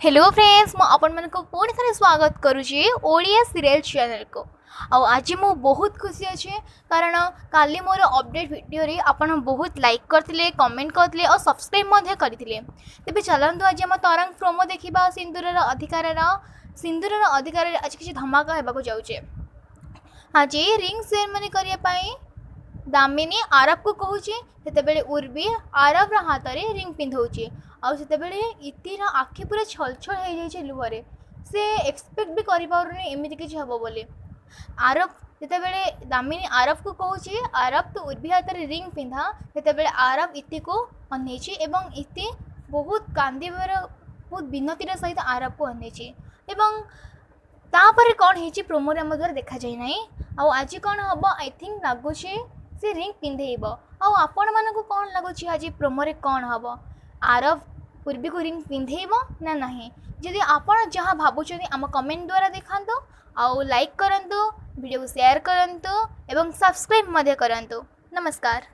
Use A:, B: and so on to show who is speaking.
A: Hello friends मु आपण मन को पुणी थे स्वागत करुँची ओडिया सीरियल चैनल को। आज मु बहुत खुशी अच्छे कारण काली मोर अपडेट वीडियो रे आपण बहुत लाइक करथिले, कमेंट करथिले और सब्सक्राइब करथिले। तेबे चलंतु आज हम तरंग प्रोमो देखिबा सिंदूरर अधिकार आज किसी धमाका हेबाको जाउचे। आज रिंग सेरेमनी करिया पई दामिनी आरब को कहूची सेतेबेले उर्वी आरब हाथ में रिंग पिंधौची आउ सेतेबेले इतिर आखि पूरा छलछल हो जाइए लुहरे से एक्सपेक्ट भी करि पारुनी एमिति किछि हबो बोली। आरब सेतेबेले दामिनी आरब को कहूची आरब तो उर्वी हाथ में रिंग पिंधा सेतेबेले आरब इति को अनेची एवं इति बहुत कांदिबार बहुत विनतिर सहित आरब को अनेची एवं तापर कौन हेची प्रोमो रे मधुर देखा जाय नै। आउ आज कौन हबो आई थिंक लागुची से रिंग पिंधेब आपण मानक कौन लगुच आज प्रोमो रे कौन हम आरब पूर्वी को रिंग पिंधेब ना नहीं जदि आपण जहाँ भावुं आम कमेंट द्वारा देखा आउ लाइक करंतु वीडियो को शेयर करंतु एवं सब्सक्राइब करंतु। नमस्कार।